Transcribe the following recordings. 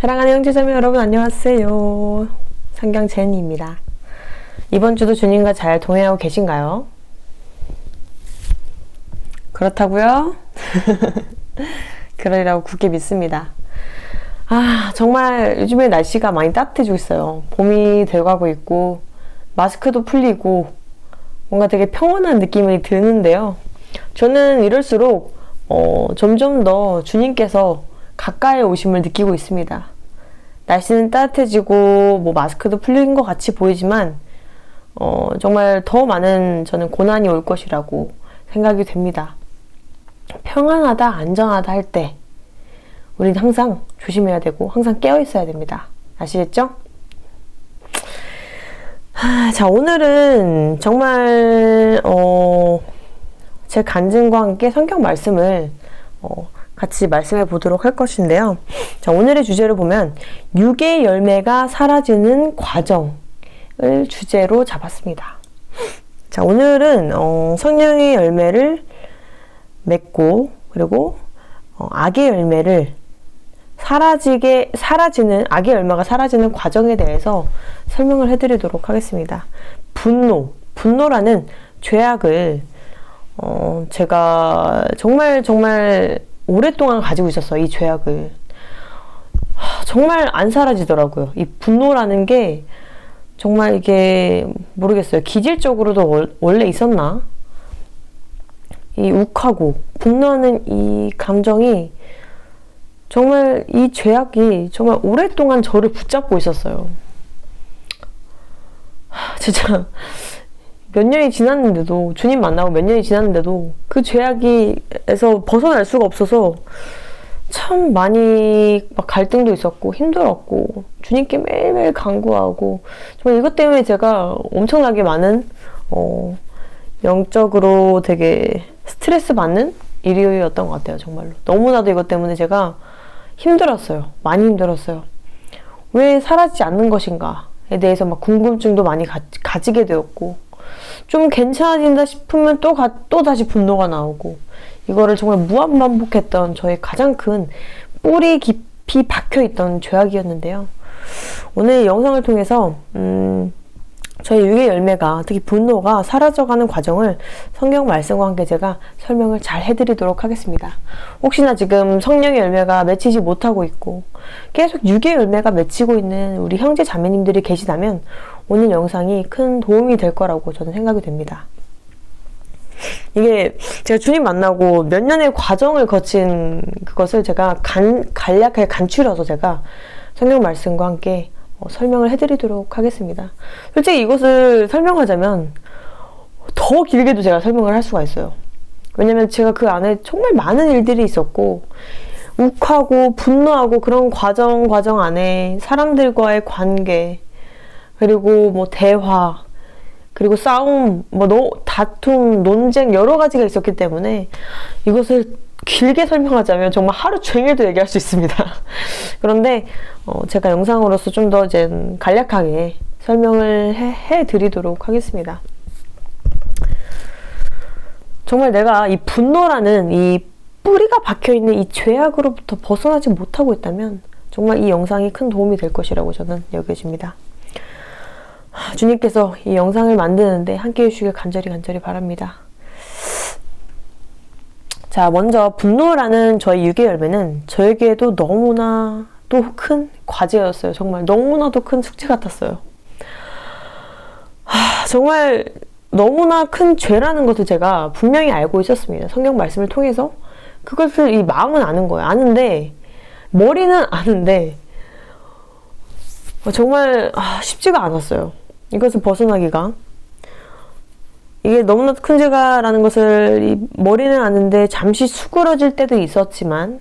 사랑하는 형제자매 여러분 안녕하세요. 상경제니입니다. 이번 주도 주님과 잘 동행하고 계신가요? 그렇다고요? 그러리라고 굳게 믿습니다. 정말 요즘에 날씨가 많이 따뜻해지고 있어요. 봄이 돼가고 있고 마스크도 풀리고 뭔가 되게 평온한 느낌이 드는데요. 저는 이럴수록 점점 더 주님께서 가까이 오심을 느끼고 있습니다. 날씨는 따뜻해지고 마스크도 풀린 것 같이 보이지만 정말 더 많은 저는 고난이 올 것이라고 생각이 됩니다. 평안하다, 안전하다 할 때 우리는 항상 조심해야 되고 항상 깨어 있어야 됩니다. 아시겠죠? 자, 오늘은 정말 제 간증과 함께 성경 말씀을 같이 말씀해 보도록 할 것인데요. 자, 오늘의 주제를 보면 육의 열매가 사라지는 과정을 주제로 잡았습니다. 자, 오늘은 성령의 열매를 맺고 그리고 악의 열매를 사라지는 악의 열매가 사라지는 과정에 대해서 설명을 해드리도록 하겠습니다. 분노라는 죄악을 제가 정말 오랫동안 가지고 있었어요. 이 죄악을. 정말 안 사라지더라고요. 이 분노라는 게 정말 이게 모르겠어요. 기질적으로도 원래 있었나? 이 욱하고 분노하는 이 감정이 정말 이 죄악이 정말 오랫동안 저를 붙잡고 있었어요. 진짜 몇 년이 지났는데도 주님 만나고 몇 년이 지났는데도 그 죄악에서 벗어날 수가 없어서 참 많이 막 갈등도 있었고 힘들었고 주님께 매일매일 간구하고 정말 이것 때문에 제가 엄청나게 많은 영적으로 되게 스트레스 받는 일이었던 것 같아요. 정말로 너무나도 이것 때문에 제가 힘들었어요. 많이 힘들었어요. 왜 사라지지 않는 것인가에 대해서 막 궁금증도 많이 가지게 되었고 좀 괜찮아진다 싶으면 또 다시 분노가 나오고 이거를 정말 무한반복했던 저의 가장 큰 뿌리 깊이 박혀있던 죄악이었는데요. 오늘 영상을 통해서 저의 육의 열매가 특히 분노가 사라져가는 과정을 성경 말씀과 함께 제가 설명을 잘 해드리도록 하겠습니다. 혹시나 지금 성령의 열매가 맺히지 못하고 있고 계속 육의 열매가 맺히고 있는 우리 형제 자매님들이 계시다면 오늘 영상이 큰 도움이 될 거라고 저는 생각이 됩니다. 이게 제가 주님 만나고 몇 년의 과정을 거친 그것을 제가 간략하게 간추려서 제가 성경 말씀과 함께 설명을 해드리도록 하겠습니다. 솔직히 이것을 설명하자면 더 길게도 제가 설명을 할 수가 있어요. 왜냐면 제가 그 안에 정말 많은 일들이 있었고 욱하고 분노하고 그런 과정 안에 사람들과의 관계 그리고 대화 그리고 싸움, 다툼, 논쟁 여러 가지가 있었기 때문에 이것을 길게 설명하자면 정말 하루 종일도 얘기할 수 있습니다. 그런데 제가 영상으로서 좀 더 이제 간략하게 설명을 해드리도록 하겠습니다. 정말 내가 이 분노라는 이 뿌리가 박혀있는 이 죄악으로부터 벗어나지 못하고 있다면 정말 이 영상이 큰 도움이 될 것이라고 저는 여겨집니다. 주님께서 이 영상을 만드는데 함께 해주시길 간절히 바랍니다. 자, 먼저 분노라는 저의 육의 열매는 저에게도 너무나도 큰 과제였어요. 정말 너무나도 큰 숙제 같았어요. 정말 너무나 큰 죄라는 것을 제가 분명히 알고 있었습니다. 성경 말씀을 통해서 그것을 이 마음은 아는 거예요. 아는데 머리는 아는데 정말 쉽지가 않았어요. 이것을 벗어나기가. 이게 너무나도 큰 죄가라는 것을 머리는 아는데 잠시 수그러질 때도 있었지만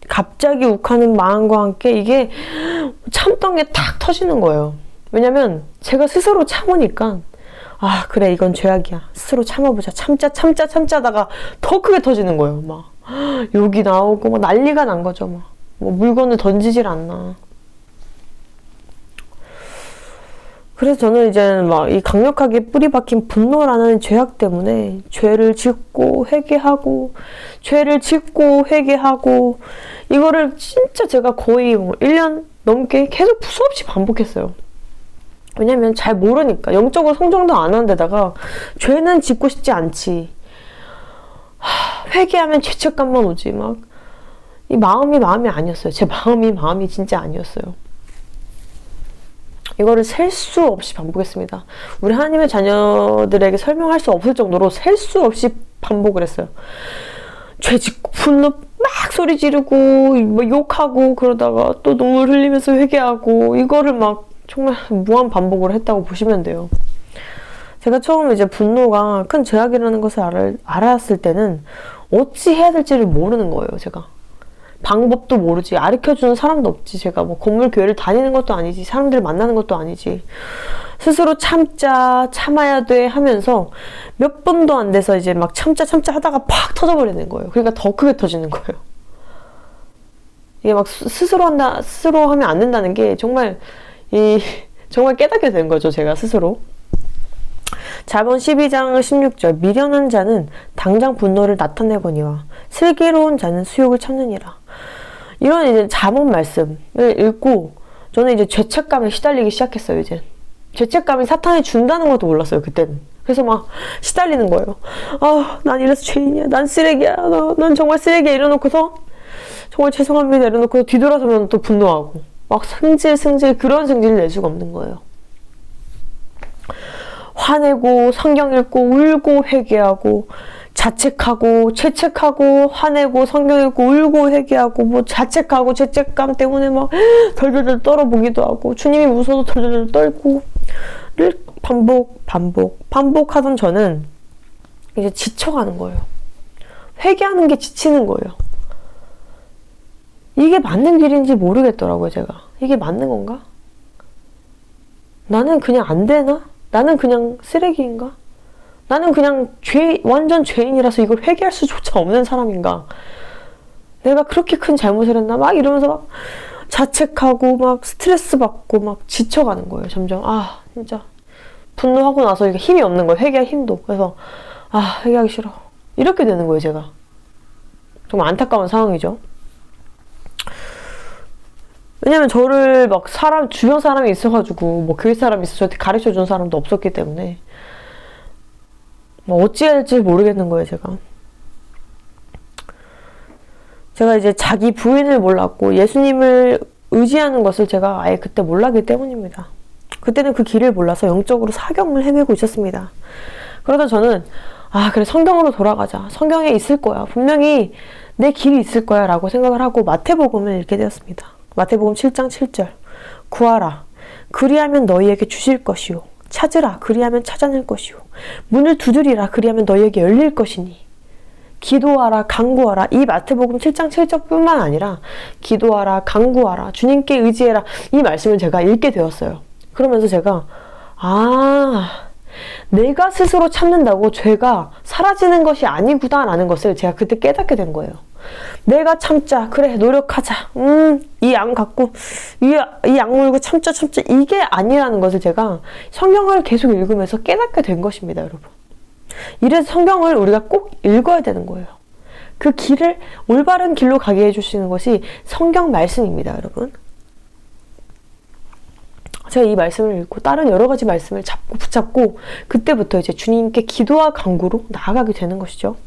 갑자기 욱하는 마음과 함께 이게 참던 게 탁 터지는 거예요. 왜냐면 제가 스스로 참으니까 그래 이건 죄악이야. 스스로 참아보자. 참자다가 더 크게 터지는 거예요. 막 욕이 나오고 막 난리가 난 거죠. 막 물건을 던지질 않나. 그래서 저는 이제 막 이 강력하게 뿌리 박힌 분노라는 죄악 때문에 죄를 짓고 회개하고 죄를 짓고 회개하고 이거를 진짜 제가 거의 뭐 1년 넘게 계속 수없이 반복했어요. 왜냐면 잘 모르니까 영적으로 성장도 안 하는 데다가 죄는 짓고 싶지 않지. 회개하면 죄책감만 오지. 막 이 마음이 아니었어요. 제 마음이 진짜 아니었어요. 이거를 셀 수 없이 반복했습니다. 우리 하나님의 자녀들에게 설명할 수 없을 정도로 셀 수 없이 반복을 했어요. 죄 짓고 분노 막 소리 지르고 뭐 욕하고 그러다가 또 눈물 흘리면서 회개하고 이거를 막 정말 무한 반복을 했다고 보시면 돼요. 제가 처음 이제 분노가 큰 죄악이라는 것을 알았을 때는 어찌 해야 될지를 모르는 거예요. 제가 방법도 모르지, 가르쳐주는 사람도 없지. 제가 뭐 건물 교회를 다니는 것도 아니지, 사람들 만나는 것도 아니지. 스스로 참아야 돼 하면서 몇 분도 안 돼서 이제 막 참자 하다가 팍 터져버리는 거예요. 그러니까 더 크게 터지는 거예요. 이게 막 스스로 하면 안 된다는 게 정말 깨닫게 된 거죠. 제가 스스로. 잠언 12장 16절 미련한 자는 당장 분노를 나타내거니와 슬기로운 자는 수욕을 참느니라. 이런 이제 잠언 말씀을 읽고 저는 이제 죄책감에 시달리기 시작했어요. 이제 죄책감이 사탄이 준다는 것도 몰랐어요. 그때는. 그래서 막 시달리는 거예요. 난 이래서 죄인이야. 난 쓰레기야. 난 정말 쓰레기야. 이러놓고서 정말 죄송합니다. 이러놓고 뒤돌아서면 또 분노하고 막 승질 그런 승질을 낼 수가 없는 거예요. 화내고 성경 읽고 울고 회개하고 자책하고 채책하고 화내고 성경 읽고 울고 회개하고 뭐 자책하고 죄책감 때문에 막 덜덜덜 떨어보기도 하고 주님이 무서워서 덜덜덜 떨고를 반복하던 저는 이제 지쳐가는 거예요. 회개하는 게 지치는 거예요. 이게 맞는 길인지 모르겠더라고요. 제가 이게 맞는 건가? 나는 그냥 안 되나? 나는 그냥 쓰레기인가? 나는 그냥 완전 죄인이라서 이걸 회개할 수조차 없는 사람인가? 내가 그렇게 큰 잘못을 했나? 막 이러면서 막 자책하고 막 스트레스 받고 막 지쳐가는 거예요. 점점. 진짜 분노하고 나서 이게 힘이 없는 거예요. 회개할 힘도. 그래서 회개하기 싫어. 이렇게 되는 거예요. 제가. 정말 안타까운 상황이죠. 왜냐면 저를 막 주변 사람이 있어가지고, 뭐 교회 사람이 있어서 저한테 가르쳐 준 사람도 없었기 때문에, 뭐 어찌해야 될지 모르겠는 거예요, 제가. 제가 이제 자기 부인을 몰랐고, 예수님을 의지하는 것을 제가 아예 그때 몰랐기 때문입니다. 그때는 그 길을 몰라서 영적으로 사경을 헤매고 있었습니다. 그러다 저는, 그래, 성경으로 돌아가자. 성경에 있을 거야. 분명히 내 길이 있을 거야. 라고 생각을 하고 마태복음을 읽게 되었습니다. 마태복음 7장 7절 구하라 그리하면 너희에게 주실 것이요 찾으라 그리하면 찾아낼 것이요 문을 두드리라 그리하면 너희에게 열릴 것이니 기도하라 간구하라. 이 마태복음 7장 7절뿐만 아니라 기도하라 간구하라 주님께 의지해라 이 말씀을 제가 읽게 되었어요. 그러면서 제가 내가 스스로 참는다고 죄가 사라지는 것이 아니구나 라는 것을 제가 그때 깨닫게 된 거예요. 내가 참자. 그래 노력하자. 이 양 갖고 이 양 물고 참자 이게 아니라는 것을 제가 성경을 계속 읽으면서 깨닫게 된 것입니다. 여러분. 이래서 성경을 우리가 꼭 읽어야 되는 거예요. 그 길을 올바른 길로 가게 해주시는 것이 성경 말씀입니다. 여러분. 제가 이 말씀을 읽고 다른 여러 가지 말씀을 붙잡고 그때부터 이제 주님께 기도와 간구로 나아가게 되는 것이죠.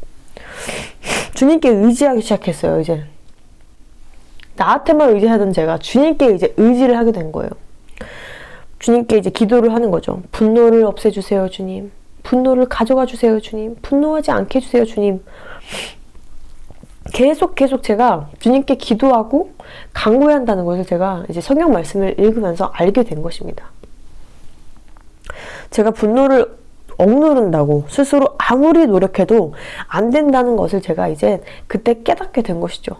주님께 의지하기 시작했어요. 이제 나한테만 의지하던 제가 주님께 이제 의지를 하게 된 거예요. 주님께 이제 기도를 하는 거죠. 분노를 없애주세요, 주님. 분노를 가져가 주세요, 주님. 분노하지 않게 해주세요, 주님. 계속 제가 주님께 기도하고 간구해야 한다는 것을 제가 이제 성경 말씀을 읽으면서 알게 된 것입니다. 제가 분노를 억누른다고 스스로 아무리 노력해도 안 된다는 것을 제가 이제 그때 깨닫게 된 것이죠.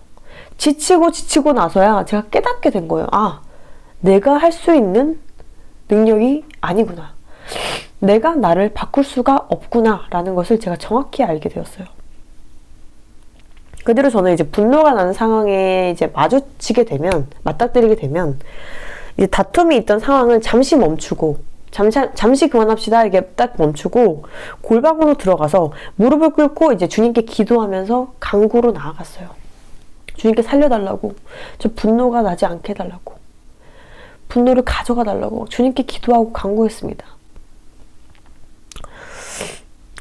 지치고 나서야 제가 깨닫게 된 거예요. 내가 할 수 있는 능력이 아니구나. 내가 나를 바꿀 수가 없구나 라는 것을 제가 정확히 알게 되었어요. 그대로 저는 이제 분노가 나는 상황에 이제 맞닥뜨리게 되면 이제 다툼이 있던 상황을 잠시 멈추고 잠시 그만합시다. 이렇게 딱 멈추고 골방으로 들어가서 무릎을 꿇고 이제 주님께 기도하면서 강구로 나아갔어요. 주님께 살려달라고, 저 분노가 나지 않게 해달라고, 분노를 가져가 달라고 주님께 기도하고 간구했습니다.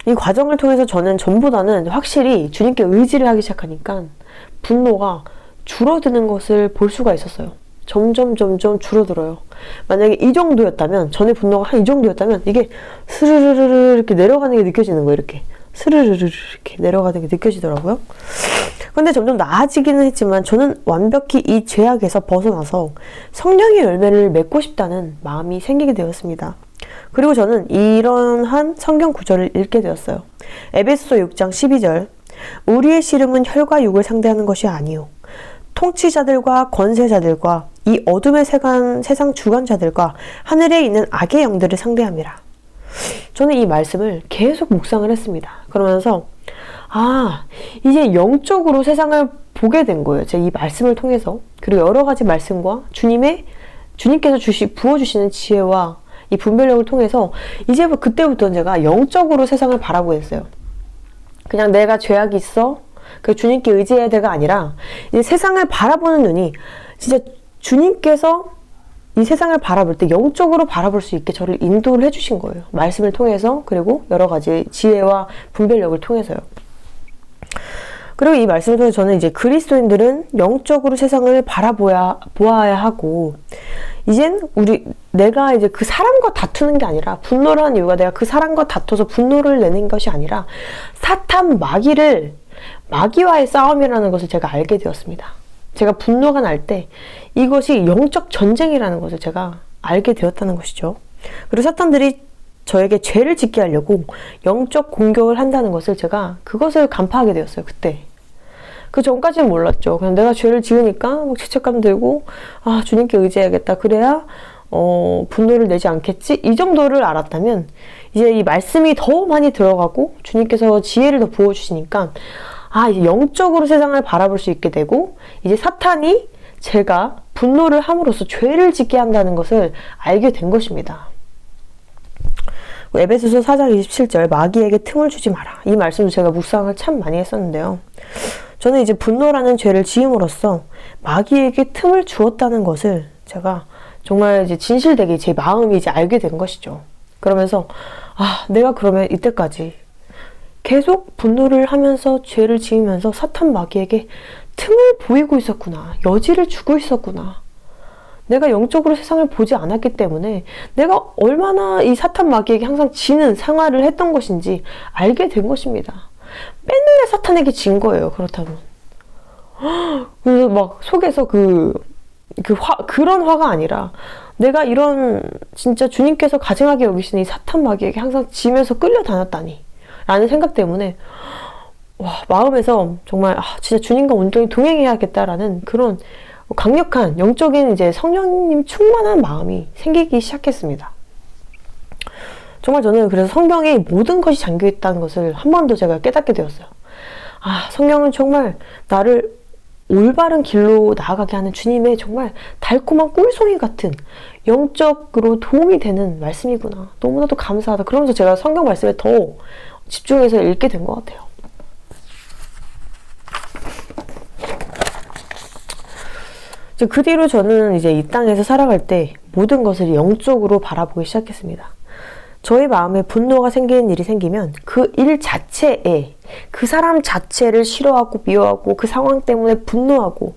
이 과정을 통해서 저는 전보다는 확실히 주님께 의지를 하기 시작하니까 분노가 줄어드는 것을 볼 수가 있었어요. 점점 줄어들어요. 만약에 이 정도였다면, 전에 분노가 한 이 정도였다면 이게 스르르르 이렇게 내려가는 게 느껴지는 거예요. 이렇게 스르르르 이렇게 내려가는 게 느껴지더라고요. 근데 점점 나아지기는 했지만 저는 완벽히 이 죄악에서 벗어나서 성령의 열매를 맺고 싶다는 마음이 생기게 되었습니다. 그리고 저는 이러한 성경 구절을 읽게 되었어요. 에베소서 6장 12절, 우리의 씨름은 혈과 육을 상대하는 것이 아니요 통치자들과 권세자들과 이 어둠의 세상 주관자들과 하늘에 있는 악의 영들을 상대함이라. 저는 이 말씀을 계속 묵상을 했습니다. 그러면서 이제 영적으로 세상을 보게 된 거예요. 제가 이 말씀을 통해서. 그리고 여러 가지 말씀과 주님께서 부어주시는 지혜와 이 분별력을 통해서 이제 그때부터는 제가 영적으로 세상을 바라보게 됐어요. 그냥 내가 죄악이 있어, 그 주님께 의지해야 돼가 아니라 이제 세상을 바라보는 눈이 진짜 주님께서 이 세상을 바라볼 때 영적으로 바라볼 수 있게 저를 인도를 해주신 거예요. 말씀을 통해서, 그리고 여러 가지 지혜와 분별력을 통해서요. 그리고 이 말씀을 통해서 저는 이제 그리스도인들은 영적으로 세상을 보아야 하고, 이젠 내가 이제 그 사람과 다투는 게 아니라, 분노를 하는 이유가 내가 그 사람과 다퉈서 분노를 내는 것이 아니라 사탄 마귀와의 싸움이라는 것을 제가 알게 되었습니다. 제가 분노가 날 때 이것이 영적 전쟁이라는 것을 제가 알게 되었다는 것이죠. 그리고 사탄들이 저에게 죄를 짓게 하려고 영적 공격을 한다는 것을 제가 그것을 간파하게 되었어요. 그때. 그 전까지는 몰랐죠. 그냥 내가 죄를 지으니까 막 죄책감 들고 주님께 의지해야겠다. 그래야 분노를 내지 않겠지? 이 정도를 알았다면 이제 이 말씀이 더 많이 들어가고 주님께서 지혜를 더 부어주시니까 이제 영적으로 세상을 바라볼 수 있게 되고, 이제 사탄이 제가 분노를 함으로써 죄를 짓게 한다는 것을 알게 된 것입니다. 에베소서 4장 27절, 마귀에게 틈을 주지 마라. 이 말씀도 제가 묵상을 참 많이 했었는데요. 저는 이제 분노라는 죄를 지음으로써 마귀에게 틈을 주었다는 것을 제가 정말 이제 진실되게 제 마음이 이제 알게 된 것이죠. 그러면서 내가 그러면 이때까지 계속 분노를 하면서 죄를 지으면서 사탄 마귀에게 틈을 보이고 있었구나. 여지를 주고 있었구나. 내가 영적으로 세상을 보지 않았기 때문에 내가 얼마나 이 사탄 마귀에게 항상 지는 생활을 했던 것인지 알게 된 것입니다. 맨날 사탄에게 진 거예요. 그렇다면. 그래서 막 속에서 그런 화가 아니라 내가 이런 진짜 주님께서 가증하게 여기시는 이 사탄 마귀에게 항상 지면서 끌려다녔다니 라는 생각 때문에 마음에서 정말 진짜 주님과 온전히 동행해야겠다라는 그런 강력한 영적인 이제 성령님 충만한 마음이 생기기 시작했습니다. 정말 저는 그래서 성경에 모든 것이 잠겨있다는 것을 한 번 더 제가 깨닫게 되었어요. 성경은 정말 나를 올바른 길로 나아가게 하는 주님의 정말 달콤한 꿀송이 같은 영적으로 도움이 되는 말씀이구나. 너무나도 감사하다. 그러면서 제가 성경 말씀에 더 집중해서 읽게 된 것 같아요. 그 뒤로 저는 이제 이 땅에서 살아갈 때 모든 것을 영적으로 바라보기 시작했습니다. 저의 마음에 분노가 생기는 일이 생기면 그 일 자체에, 그 사람 자체를 싫어하고 미워하고 그 상황 때문에 분노하고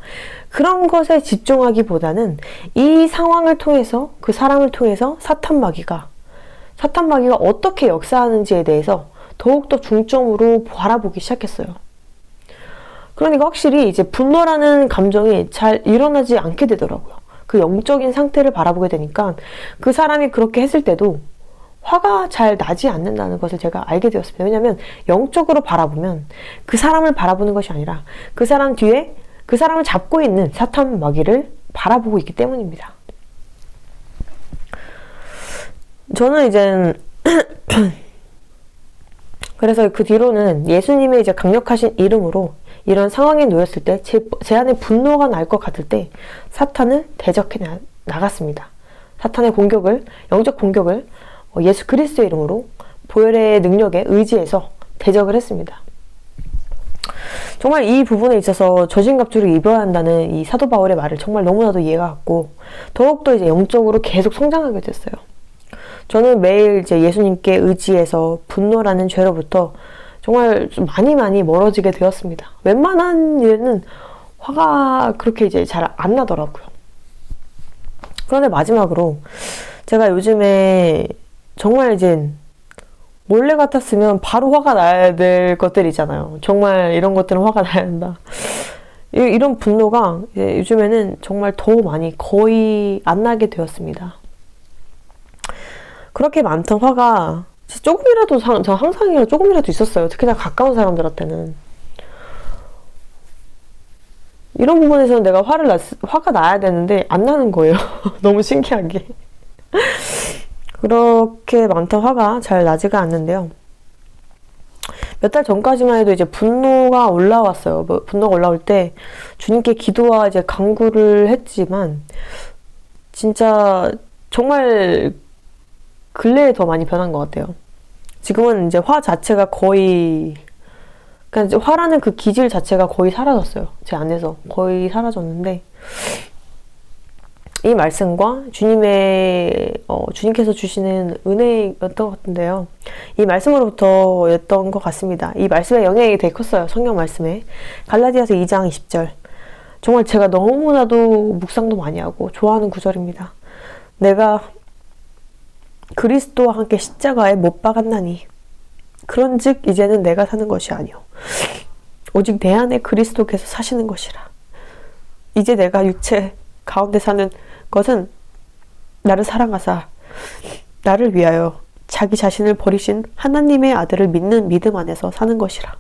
그런 것에 집중하기보다는 이 상황을 통해서, 그 사람을 통해서 사탄 마귀가 어떻게 역사하는지에 대해서 더욱더 중점으로 바라보기 시작했어요. 그러니까 확실히 이제 분노라는 감정이 잘 일어나지 않게 되더라고요. 그 영적인 상태를 바라보게 되니까 그 사람이 그렇게 했을 때도 화가 잘 나지 않는다는 것을 제가 알게 되었습니다. 왜냐하면 영적으로 바라보면 그 사람을 바라보는 것이 아니라 그 사람 뒤에 그 사람을 잡고 있는 사탄 마귀를 바라보고 있기 때문입니다. 저는 이제 그래서 그 뒤로는 예수님의 이제 강력하신 이름으로 이런 상황에 놓였을 때 제 안에 분노가 날 것 같을 때 사탄을 대적해 나갔습니다. 사탄의 공격을, 영적 공격을 예수 그리스도의 이름으로 보혈의 능력에 의지해서 대적을 했습니다. 정말 이 부분에 있어서 저신갑주를 입어야 한다는 이 사도 바울의 말을 정말 너무나도 이해가 갔고, 더욱더 이제 영적으로 계속 성장하게 됐어요. 저는 매일 이제 예수님께 의지해서 분노라는 죄로부터 정말 좀 많이 멀어지게 되었습니다. 웬만한 일은 화가 그렇게 이제 잘 안 나더라고요. 그런데 마지막으로 제가 요즘에 정말 이제 원래 같았으면 바로 화가 나야 될 것들이잖아요. 정말 이런 것들은 화가 나야 한다. 이런 분노가 이제 요즘에는 정말 더 많이 거의 안 나게 되었습니다. 그렇게 많던 화가 조금이라도, 저 항상 조금이라도 있었어요. 특히나 가까운 사람들한테는. 이런 부분에서는 내가 화가 나야 되는데 안 나는 거예요. 너무 신기하게. 그렇게 많던 화가 잘 나지가 않는데요. 몇 달 전까지만 해도 이제 분노가 올라왔어요. 분노가 올라올 때 주님께 기도와 이제 간구를 했지만, 진짜 정말 근래에 더 많이 변한 것 같아요. 지금은 이제 화 자체가 거의, 그러니까 이제 화라는 그 기질 자체가 거의 사라졌어요. 제 안에서 거의 사라졌는데, 이 말씀과 주님께서 주시는 은혜였던 것 같은데요. 이 말씀으로부터였던 것 같습니다. 이 말씀의 영향이 되게 컸어요. 성경 말씀에. 갈라디아서 2장 20절. 정말 제가 너무나도 묵상도 많이 하고 좋아하는 구절입니다. 내가 그리스도와 함께 십자가에 못 박았나니 그런즉 이제는 내가 사는 것이 아니오 오직 내 안에 그리스도께서 사시는 것이라. 이제 내가 육체 가운데 사는 것은 나를 사랑하사 나를 위하여 자기 자신을 버리신 하나님의 아들을 믿는 믿음 안에서 사는 것이라.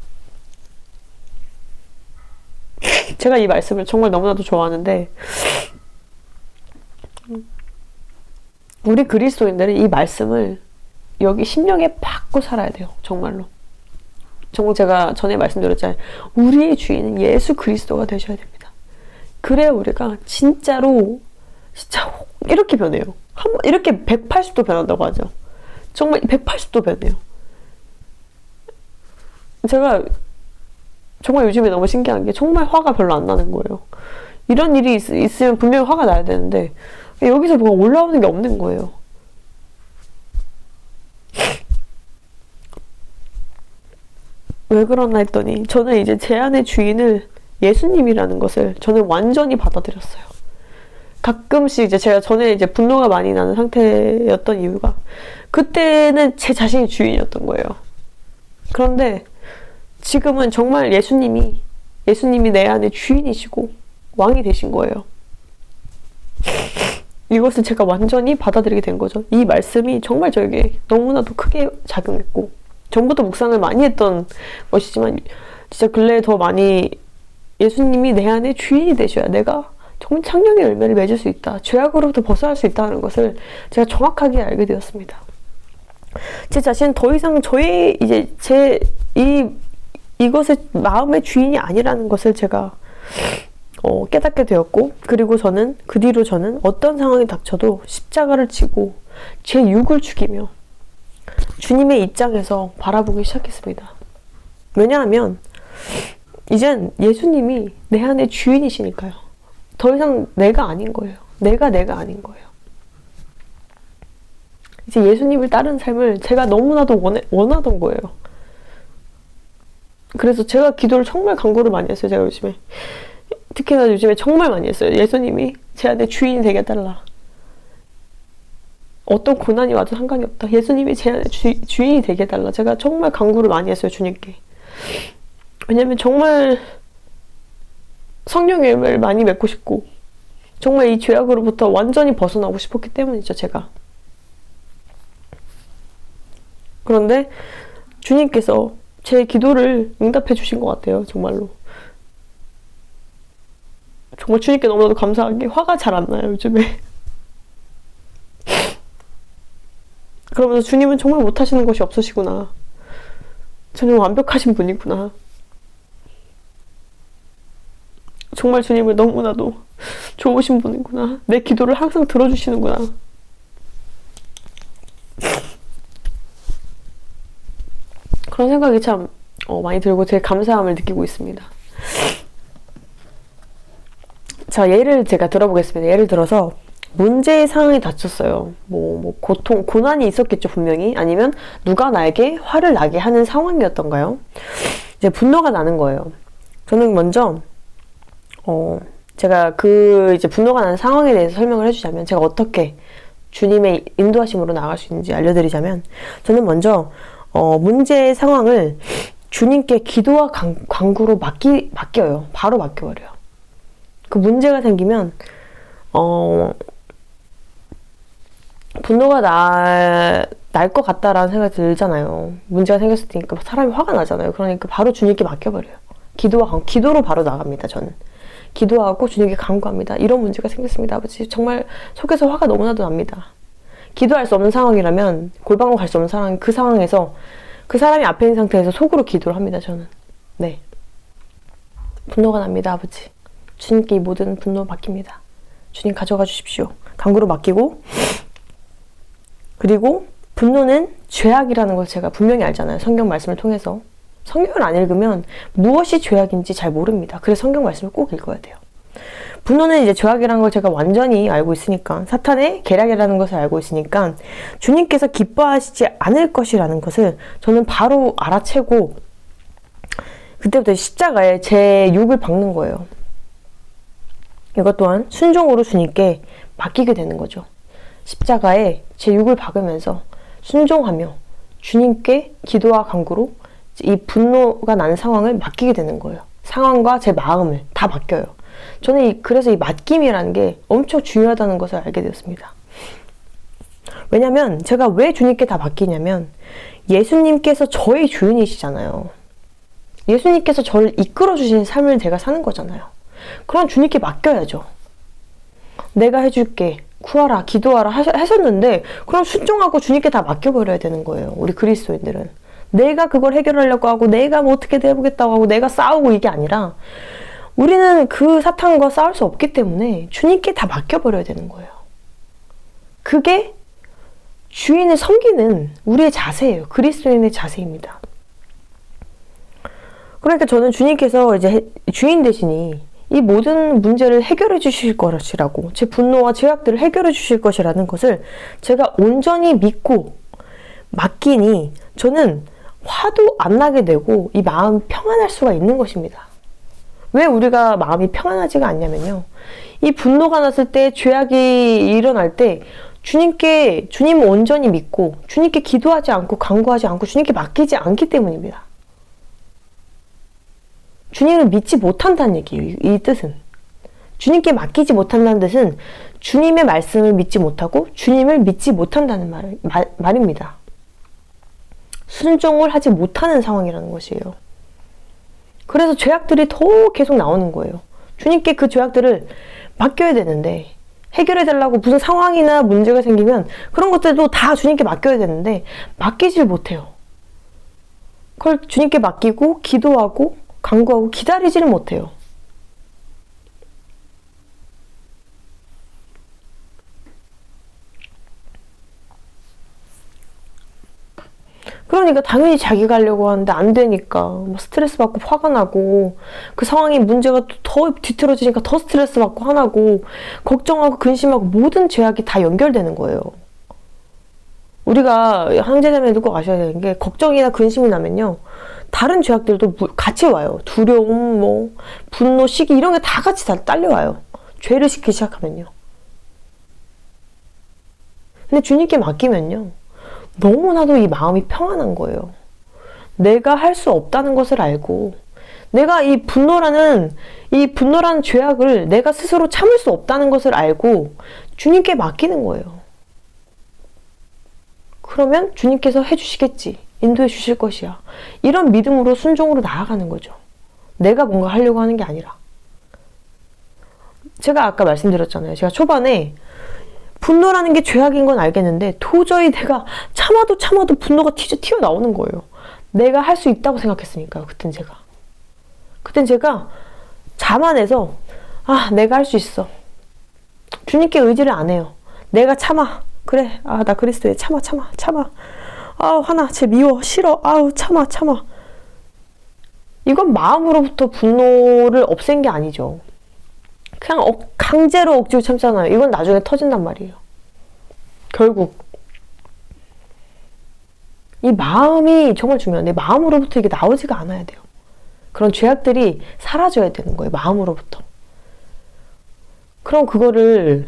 제가 이 말씀을 정말 너무나도 좋아하는데, 우리 그리스도인들은 이 말씀을 여기 심령에 박고 살아야 돼요. 정말로. 정말 제가 전에 말씀드렸잖아요. 우리의 주인은 예수 그리스도가 되셔야 됩니다. 그래야 우리가 진짜로 진짜 이렇게 변해요. 이렇게 180도 변한다고 하죠. 정말 180도 변해요. 제가 정말 요즘에 너무 신기한 게 정말 화가 별로 안 나는 거예요. 이런 일이 있으면 분명히 화가 나야 되는데 여기서 뭐가 올라오는 게 없는 거예요. 왜 그러나 했더니 저는 이제 제 안의 주인을 예수님이라는 것을 저는 완전히 받아들였어요. 가끔씩 이제 제가 전에 이제 분노가 많이 나는 상태였던 이유가 그때는 제 자신이 주인이었던 거예요. 그런데 지금은 정말 예수님이 내 안에 주인이시고 왕이 되신 거예요. 이것을 제가 완전히 받아들이게 된 거죠. 이 말씀이 정말 저에게 너무나도 크게 작용했고, 전부터 묵상을 많이 했던 것이지만 진짜 근래에 더 많이 예수님이 내 안에 주인이 되셔야 내가 정말 창령의 열매를 맺을 수 있다. 죄악으로부터 벗어날 수 있다는 것을 제가 정확하게 알게 되었습니다. 제 자신은 더 이상 저의 이제 이것의 마음의 주인이 아니라는 것을 제가 깨닫게 되었고, 그리고 그 뒤로 저는 어떤 상황이 닥쳐도 십자가를 지고 제 육을 죽이며 주님의 입장에서 바라보기 시작했습니다. 왜냐하면 이젠 예수님이 내 안에 주인이시니까요. 더 이상 내가 아닌 거예요. 내가 아닌 거예요. 이제 예수님을 따르는 삶을 제가 너무나도 원하던 거예요. 그래서 제가 기도를 정말 간구를 많이 했어요. 제가 요즘에. 특히나 요즘에 정말 많이 했어요. 예수님이 제 안에 주인이 되게 해달라. 어떤 고난이 와도 상관이 없다. 예수님이 제 안에 주인이 되게 해달라. 제가 정말 간구를 많이 했어요. 주님께. 왜냐면 정말 성령의 열매를 많이 맺고 싶고 정말 이 죄악으로부터 완전히 벗어나고 싶었기 때문이죠. 제가. 그런데 주님께서 제 기도를 응답해 주신 것 같아요. 정말로. 정말 주님께 너무나도 감사한 게 화가 잘 안 나요. 요즘에. 그러면서 주님은 정말 못하시는 것이 없으시구나. 저는 완벽하신 분이구나. 정말 주님을 너무나도 좋으신 분이구나. 내 기도를 항상 들어주시는구나. 그런 생각이 참 많이 들고 되게 감사함을 느끼고 있습니다. 자, 예를 제가 들어보겠습니다. 예를 들어서 문제의 상황이 닥쳤어요. 고난이 있었겠죠, 분명히. 아니면 누가 나에게 화를 나게 하는 상황이었던가요? 이제 분노가 나는 거예요. 저는 먼저, 제가 이제 분노가 나는 상황에 대해서 설명을 해주자면, 제가 어떻게 주님의 인도하심으로 나아갈 수 있는지 알려드리자면, 저는 먼저, 문제의 상황을 주님께 기도와 간구로 맡겨요. 바로 맡겨버려요. 그 문제가 생기면, 분노가 날 것 같다라는 생각이 들잖아요. 문제가 생겼을 테니까 사람이 화가 나잖아요. 그러니까 바로 주님께 맡겨버려요. 기도로 바로 나갑니다, 저는. 기도하고 주님께 간구합니다. 이런 문제가 생겼습니다, 아버지. 정말 속에서 화가 너무나도 납니다. 기도할 수 없는 상황이라면, 골방으로 갈 수 없는 상황, 그 상황에서 그 사람이 앞에 있는 상태에서 속으로 기도를 합니다, 저는. 네. 분노가 납니다, 아버지. 주님께 이 모든 분노 맡깁니다. 주님 가져가 주십시오. 간구로 맡기고, 그리고 분노는 죄악이라는 걸 제가 분명히 알잖아요. 성경 말씀을 통해서. 성경을 안 읽으면 무엇이 죄악인지 잘 모릅니다. 그래서 성경 말씀을 꼭 읽어야 돼요. 분노는 이제 죄악이라는 걸 제가 완전히 알고 있으니까, 사탄의 계략이라는 것을 알고 있으니까 주님께서 기뻐하시지 않을 것이라는 것을 저는 바로 알아채고, 그때부터 십자가에 제 육을 박는 거예요. 이것 또한 순종으로 주님께 맡기게 되는 거죠. 십자가에 제 육을 박으면서 순종하며 주님께 기도와 간구로 이 분노가 나는 상황을 맡기게 되는 거예요. 상황과 제 마음을 다 맡겨요. 저는 그래서 이 맡김이라는 게 엄청 중요하다는 것을 알게 되었습니다. 왜냐면 제가 왜 주님께 다 맡기냐면, 예수님께서 저의 주인이시잖아요. 예수님께서 저를 이끌어 주신 삶을 제가 사는 거잖아요. 그럼 주님께 맡겨야죠. 내가 해줄게, 구하라, 기도하라 하셨는데, 그럼 순종하고 주님께 다 맡겨버려야 되는 거예요. 우리 그리스도인들은. 내가 그걸 해결하려고 하고, 내가 뭐 어떻게 해보겠다고 하고, 내가 싸우고 이게 아니라, 우리는 그 사탄과 싸울 수 없기 때문에 주님께 다 맡겨버려야 되는 거예요. 그게 주인을 섬기는 우리의 자세예요. 그리스도인의 자세입니다. 그러니까 저는 주님께서 이제 주인 대신이 이 모든 문제를 해결해 주실 것이라고, 제 분노와 죄악들을 해결해 주실 것이라는 것을 제가 온전히 믿고 맡기니 저는 화도 안 나게 되고 이 마음이 평안할 수가 있는 것입니다. 왜 우리가 마음이 평안하지가 않냐면요, 이 분노가 났을 때, 죄악이 일어날 때 주님을 온전히 믿고 주님께 기도하지 않고 간구하지 않고 주님께 맡기지 않기 때문입니다. 주님을 믿지 못한다는 얘기예요. 이 뜻은. 주님께 맡기지 못한다는 뜻은 주님의 말씀을 믿지 못하고 주님을 믿지 못한다는 말입니다. 순종을 하지 못하는 상황이라는 것이에요. 그래서 죄악들이 더 계속 나오는 거예요. 주님께 그 죄악들을 맡겨야 되는데, 해결해달라고 무슨 상황이나 문제가 생기면 그런 것들도 다 주님께 맡겨야 되는데 맡기질 못해요. 그걸 주님께 맡기고 기도하고 간구하고 기다리지를 못해요. 그러니까 당연히 자기가 하려고 하는데 안 되니까 스트레스 받고 화가 나고, 그 상황이 문제가 더 뒤틀어지니까 더 스트레스 받고 화나고 걱정하고 근심하고 모든 죄악이 다 연결되는 거예요. 우리가 형제자매도 꼭 아셔야 되는 게, 걱정이나 근심이 나면요, 다른 죄악들도 같이 와요. 두려움, 분노, 시기 이런 게 다 같이 딸려와요. 죄를 짓기 시작하면요. 근데 주님께 맡기면요, 너무나도 이 마음이 평안한 거예요. 내가 할 수 없다는 것을 알고, 내가 이 분노라는 죄악을 내가 스스로 참을 수 없다는 것을 알고 주님께 맡기는 거예요. 그러면 주님께서 해주시겠지, 인도해 주실 것이야, 이런 믿음으로 순종으로 나아가는 거죠. 내가 뭔가 하려고 하는 게 아니라. 제가 아까 말씀드렸잖아요. 제가 초반에 분노라는 게 죄악인 건 알겠는데 도저히 내가 참아도 분노가 튀어나오는 거예요. 내가 할 수 있다고 생각했으니까요. 그땐 제가 자만해서, 내가 할 수 있어, 주님께 의지를 안 해요. 내가 참아. 그래, 나 그리스도에 참아. 아우 화나, 쟤 미워, 싫어, 아우 참아. 이건 마음으로부터 분노를 없앤 게 아니죠. 그냥 강제로 억지로 참잖아요. 이건 나중에 터진단 말이에요. 결국 이 마음이 정말 중요한데, 마음으로부터 이게 나오지가 않아야 돼요. 그런 죄악들이 사라져야 되는 거예요. 마음으로부터. 그럼 그거를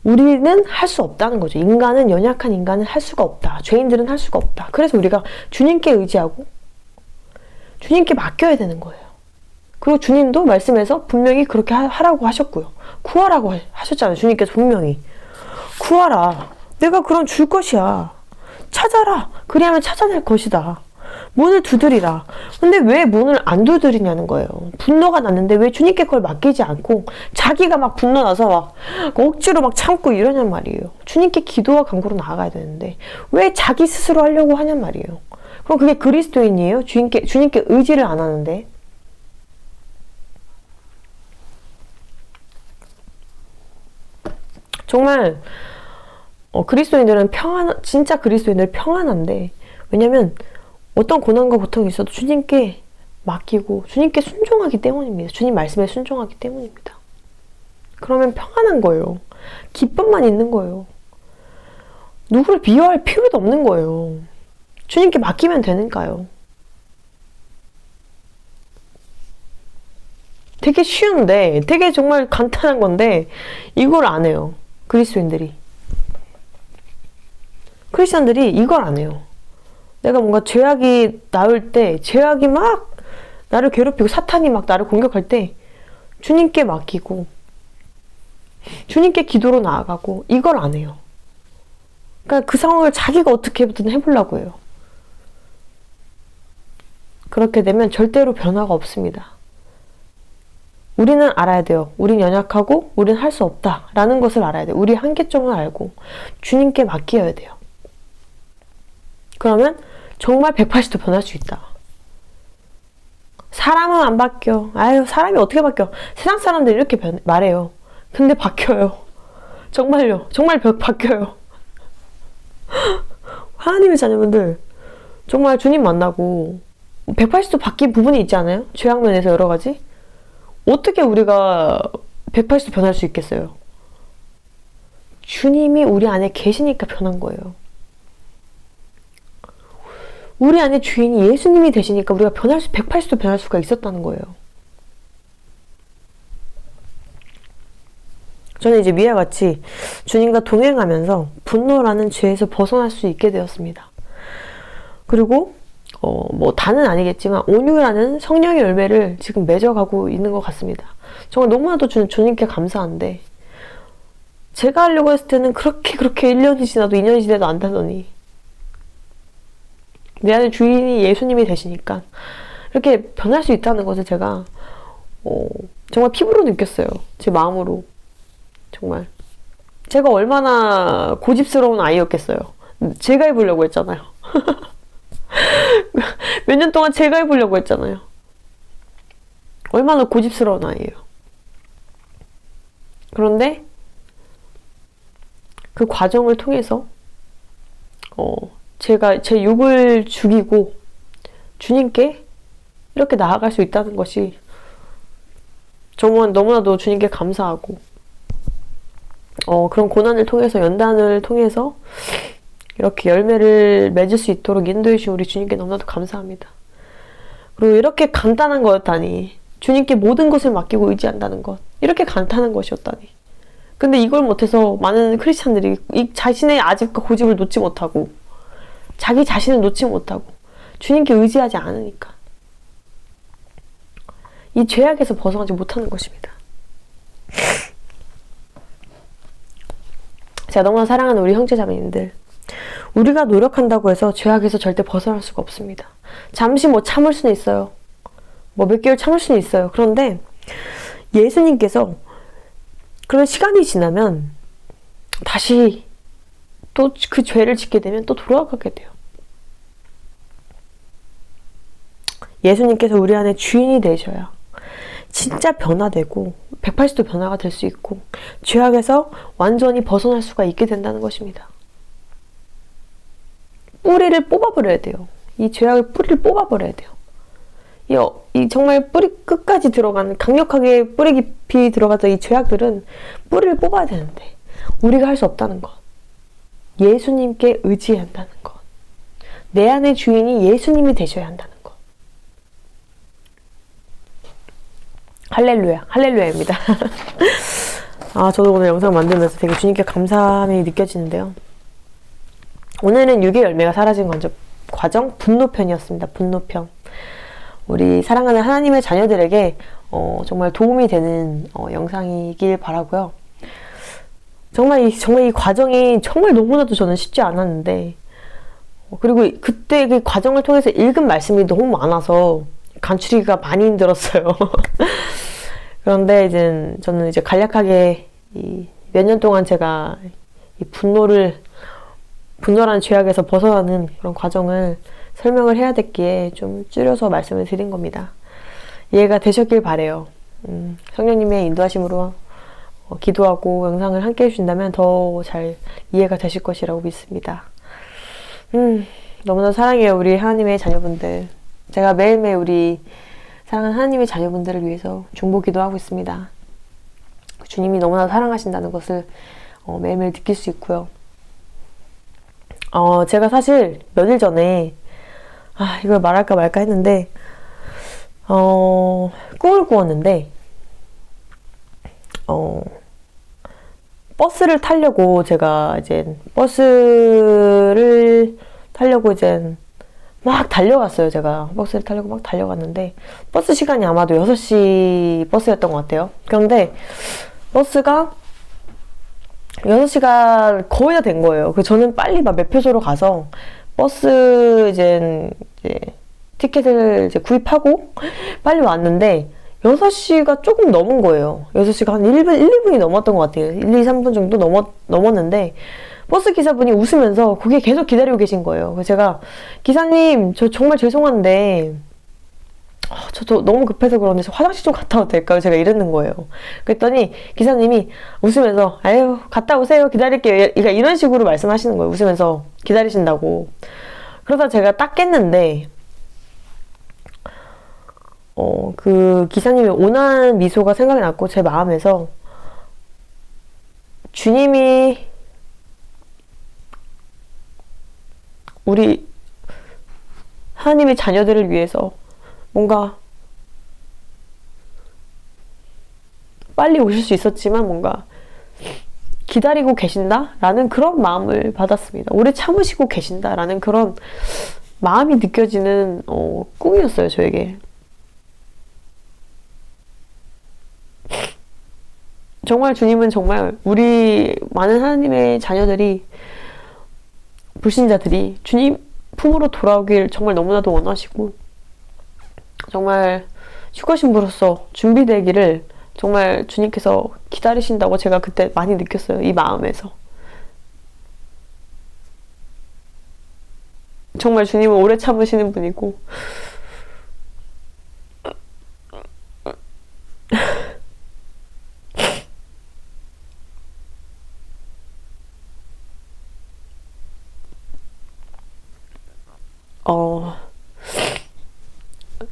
우리는 할 수 없다는 거죠. 인간은, 연약한 인간은 할 수가 없다. 죄인들은 할 수가 없다. 그래서 우리가 주님께 의지하고 주님께 맡겨야 되는 거예요. 그리고 주님도 말씀에서 분명히 그렇게 하라고 하셨고요. 구하라고 하셨잖아요. 주님께서 분명히. 구하라. 내가 그럼 줄 것이야. 찾아라. 그리하면 찾아낼 것이다. 문을 두드리라. 근데 왜 문을 안 두드리냐는 거예요. 분노가 났는데 왜 주님께 그걸 맡기지 않고 자기가 막 분노 나서 막 억지로 막 참고 이러냔 말이에요. 주님께 기도와 간구로 나아가야 되는데 왜 자기 스스로 하려고 하냔 말이에요. 그럼 그게 그리스도인이에요? 주님께 의지를 안 하는데. 정말 그리스도인들은 진짜 그리스도인들 평안한데, 왜냐면 어떤 고난과 고통이 있어도 주님께 맡기고 주님께 순종하기 때문입니다. 주님 말씀에 순종하기 때문입니다. 그러면 평안한 거예요. 기쁨만 있는 거예요. 누구를 비교할 필요도 없는 거예요. 주님께 맡기면 되니까요. 되게 쉬운데, 되게 정말 간단한 건데 이걸 안 해요. 그리스도인들이. 크리스천들이 이걸 안 해요. 내가 뭔가 죄악이 나올 때, 죄악이 막 나를 괴롭히고 사탄이 막 나를 공격할 때 주님께 맡기고 주님께 기도로 나아가고 이걸 안 해요. 그러니까 그 상황을 자기가 어떻게든 해보려고 해요. 그렇게 되면 절대로 변화가 없습니다. 우리는 알아야 돼요. 우린 연약하고 우린 할 수 없다라는 것을 알아야 돼요. 우리 한계점을 알고 주님께 맡겨야 돼요. 그러면 정말 180도 변할 수 있다. 사람은 안 바뀌어. 아유, 사람이 어떻게 바뀌어. 세상 사람들이 이렇게 말해요. 근데 바뀌어요. 정말요. 정말 바뀌어요. 하나님의 자녀분들, 정말 주님 만나고 180도 바뀐 부분이 있지 않아요? 죄악 면에서 여러 가지? 어떻게 우리가 180도 변할 수 있겠어요? 주님이 우리 안에 계시니까 변한 거예요. 우리 안에 주인이 예수님이 되시니까 우리가 180도 변할 수가 있었다는 거예요. 저는 이제 위와 같이 주님과 동행하면서 분노라는 죄에서 벗어날 수 있게 되었습니다. 그리고 뭐 다는 아니겠지만 온유라는 성령의 열매를 지금 맺어가고 있는 것 같습니다. 정말 너무나도 주님께 감사한데, 제가 하려고 했을 때는 그렇게 1년이 지나도 2년이 지나도 안 되더니 내 안에 주인이 예수님이 되시니까 이렇게 변할 수 있다는 것을 제가 정말 피부로 느꼈어요. 제 마음으로. 정말 제가 얼마나 고집스러운 아이였겠어요. 제가 해보려고 했잖아요. 몇 년 동안 제가 해보려고 했잖아요. 얼마나 고집스러운 아이예요. 그런데 그 과정을 통해서 제가 제 육을 죽이고 주님께 이렇게 나아갈 수 있다는 것이 정말 너무나도 주님께 감사하고, 그런 고난을 통해서, 연단을 통해서 이렇게 열매를 맺을 수 있도록 인도해 주신 우리 주님께 너무나도 감사합니다. 그리고 이렇게 간단한 거였다니, 주님께 모든 것을 맡기고 의지한다는 것, 이렇게 간단한 것이었다니. 근데 이걸 못해서 많은 크리스찬들이 자신의 아집과 고집을 놓지 못하고, 자기 자신을 놓지 못하고 주님께 의지하지 않으니까 이 죄악에서 벗어나지 못하는 것입니다. 제가 너무나 사랑하는 우리 형제자매님들, 우리가 노력한다고 해서 죄악에서 절대 벗어날 수가 없습니다. 잠시 뭐 참을 수는 있어요. 뭐 몇 개월 참을 수는 있어요. 그런데 예수님께서 그런 시간이 지나면 다시 또 그 죄를 짓게 되면 또 돌아가게 돼요. 예수님께서 우리 안에 주인이 되셔야 진짜 변화되고 180도 변화가 될 수 있고 죄악에서 완전히 벗어날 수가 있게 된다는 것입니다. 뿌리를 뽑아버려야 돼요. 이 죄악의 뿌리를 뽑아버려야 돼요. 이 정말 뿌리 끝까지 들어가는, 강력하게 뿌리 깊이 들어가서 이 죄악들은 뿌리를 뽑아야 되는데 우리가 할 수 없다는 것. 예수님께 의지해야 한다는 것. 내 안의 주인이 예수님이 되셔야 한다는 것. 할렐루야, 할렐루야입니다. 저도 오늘 영상 만들면서 되게 주님께 감사함이 느껴지는데요. 오늘은 유괴 열매가 사라진 과정 분노편이었습니다. 분노편. 우리 사랑하는 하나님의 자녀들에게 정말 도움이 되는 영상이길 바라고요. 정말 이 과정이 정말 너무나도 저는 쉽지 않았는데, 그리고 그때 그 과정을 통해서 읽은 말씀이 너무 많아서 간추리기가 많이 힘들었어요. 그런데 저는 간략하게 몇 년 동안 제가 이 분노라는 죄악에서 벗어나는 그런 과정을 설명을 해야 됐기에 좀 줄여서 말씀을 드린 겁니다. 이해가 되셨길 바래요. 성령님의 인도하심으로 기도하고 영상을 함께 해주신다면 더 잘 이해가 되실 것이라고 믿습니다. 너무나 사랑해요, 우리 하나님의 자녀분들. 제가 매일매일 우리 사랑하는 하나님의 자녀분들을 위해서 중보 기도하고 있습니다. 주님이 너무나 사랑하신다는 것을 매일매일 느낄 수 있고요. 제가 사실 며칠 전에 이걸 말할까 말까 했는데 꿈을 꾸었는데 버스를 타려고 막 달려갔어요. 제가 버스를 타려고 막 달려갔는데 버스 시간이 아마도 6시 버스였던 것 같아요. 그런데 버스가 6시가 거의 다 된 거예요. 저는 빨리 막 매표소로 가서 버스 티켓을 구입하고 빨리 왔는데 6시가 조금 넘은 거예요. 6시가 한 1, 2분이 넘었던 것 같아요. 1, 2, 3분 정도 넘었는데 버스 기사분이 웃으면서 거기에 계속 기다리고 계신 거예요. 그래서 제가 기사님 저 정말 죄송한데 저도 너무 급해서 그런데 저 화장실 좀 갔다 와도 될까요? 제가 이러는 거예요. 그랬더니 기사님이 웃으면서 아유 갔다 오세요 기다릴게요. 그러니까 이런 식으로 말씀하시는 거예요. 웃으면서 기다리신다고. 그러다 제가 딱 깼는데 그 기사님의 온화한 미소가 생각이 났고 제 마음에서 주님이 우리 하나님의 자녀들을 위해서 뭔가 빨리 오실 수 있었지만 뭔가 기다리고 계신다라는 그런 마음을 받았습니다. 오래 참으시고 계신다라는 그런 마음이 느껴지는 꿈이었어요, 저에게. 정말 주님은 정말 우리 많은 하나님의 자녀들이 불신자들이 주님 품으로 돌아오길 정말 너무나도 원하시고 정말 휴거신부로서 준비되기를 정말 주님께서 기다리신다고 제가 그때 많이 느꼈어요. 이 마음에서. 정말 주님은 오래 참으시는 분이고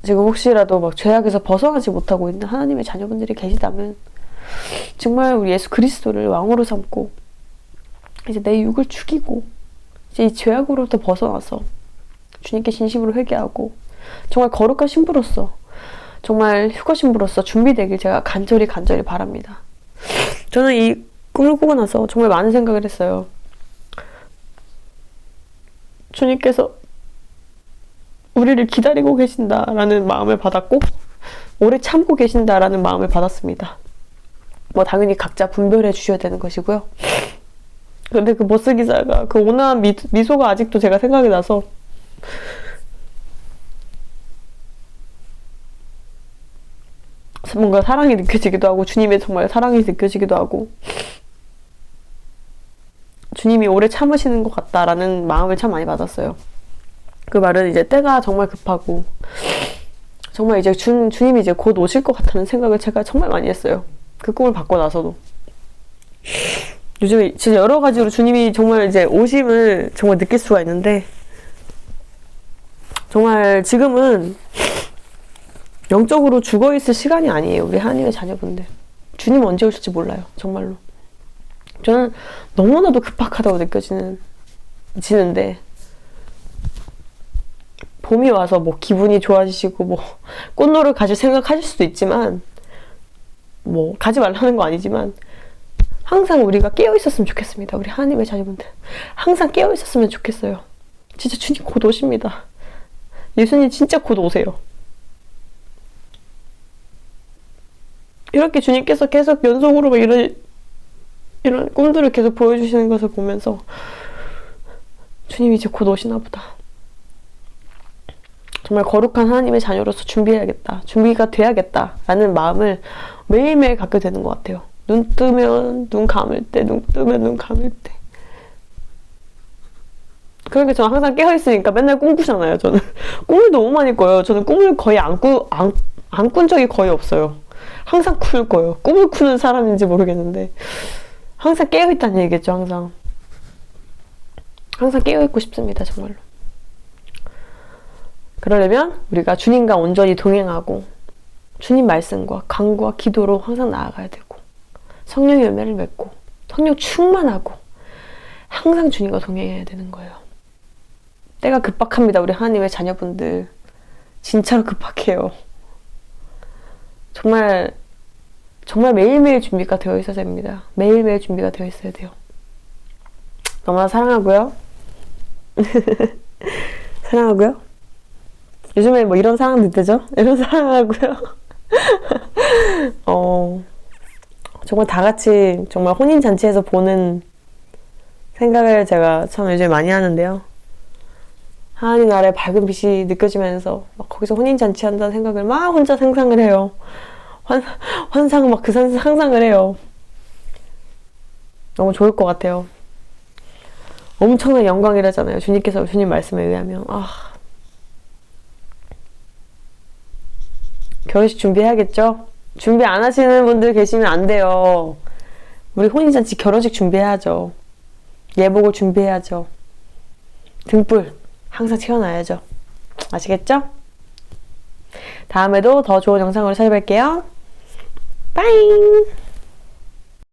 지금 혹시라도 막 죄악에서 벗어나지 못하고 있는 하나님의 자녀분들이 계시다면 정말 우리 예수 그리스도를 왕으로 삼고 이제 내 육을 죽이고 이제 이 죄악으로부터 벗어나서 주님께 진심으로 회개하고 정말 거룩한 신부로서 정말 휴거 신부로서 준비되길 제가 간절히 바랍니다. 저는 이 꿈을 꾸고 나서 정말 많은 생각을 했어요. 주님께서 우리를 기다리고 계신다라는 마음을 받았고 오래 참고 계신다라는 마음을 받았습니다. 뭐 당연히 각자 분별해 주셔야 되는 것이고요. 근데 그 버스 기사가 그 온화한 미소가 아직도 제가 생각이 나서 뭔가 사랑이 느껴지기도 하고 주님의 정말 사랑이 느껴지기도 하고 주님이 오래 참으시는 것 같다라는 마음을 참 많이 받았어요. 그 말은 이제 때가 정말 급하고 정말 이제 주님이 이제 곧 오실 것 같다는 생각을 제가 정말 많이 했어요. 그 꿈을 받고 나서도. 요즘에 진짜 여러 가지로 주님이 정말 이제 오심을 정말 느낄 수가 있는데 정말 지금은 영적으로 죽어있을 시간이 아니에요. 우리 하나님의 자녀분들. 주님 언제 오실지 몰라요. 정말로. 저는 너무나도 급박하다고 지는데 봄이 와서 뭐 기분이 좋아지시고 뭐 꽃노를 가실 생각하실 수도 있지만 뭐 가지 말라는 거 아니지만 항상 우리가 깨어 있었으면 좋겠습니다. 우리 하나님의 자녀분들 항상 깨어 있었으면 좋겠어요. 진짜 주님 곧 오십니다. 예수님 진짜 곧 오세요. 이렇게 주님께서 계속 연속으로 막 이런 꿈들을 계속 보여주시는 것을 보면서 주님이 이제 곧 오시나 보다. 정말 거룩한 하나님의 자녀로서 준비해야겠다. 준비가 돼야겠다라는 마음을 매일매일 갖게 되는 것 같아요. 눈 뜨면 눈 감을 때, 눈 뜨면 눈 감을 때. 그러니까 저는 항상 깨어있으니까 맨날 꿈 꾸잖아요. 저는 꿈을 너무 많이 꿔요. 저는 꿈을 거의 안 꾼 적이 거의 없어요. 항상 꿀 거예요. 꿈을 꾸는 사람인지 모르겠는데 항상 깨어있다는 얘기겠죠. 항상 깨어있고 싶습니다. 정말로. 그러려면 우리가 주님과 온전히 동행하고 주님 말씀과 간구와 기도로 항상 나아가야 되고 성령의 열매를 맺고 성령 충만하고 항상 주님과 동행해야 되는 거예요. 때가 급박합니다. 우리 하나님의 자녀분들 진짜로 급박해요. 정말 매일매일 준비가 되어 있어야 됩니다. 매일매일 준비가 되어 있어야 돼요. 너무나 사랑하고요. 사랑하고요. 요즘에 뭐 이런 사랑도 있대죠? 이런 사랑하고요. 정말 다 같이 정말 혼인잔치에서 보는 생각을 제가 참 요즘 많이 하는데요. 하나님 나라의 밝은 빛이 느껴지면서 막 거기서 혼인잔치 한다는 생각을 막 혼자 상상을 해요. 환상 막 그 상상을 해요. 너무 좋을 것 같아요. 엄청난 영광이라잖아요. 주님 말씀에 의하면. 결혼식 준비해야겠죠? 준비 안 하시는 분들 계시면 안 돼요. 우리 혼인잔치 결혼식 준비해야죠. 예복을 준비해야죠. 등불 항상 채워놔야죠. 아시겠죠? 다음에도 더 좋은 영상으로 찾아뵐게요. 빠잉!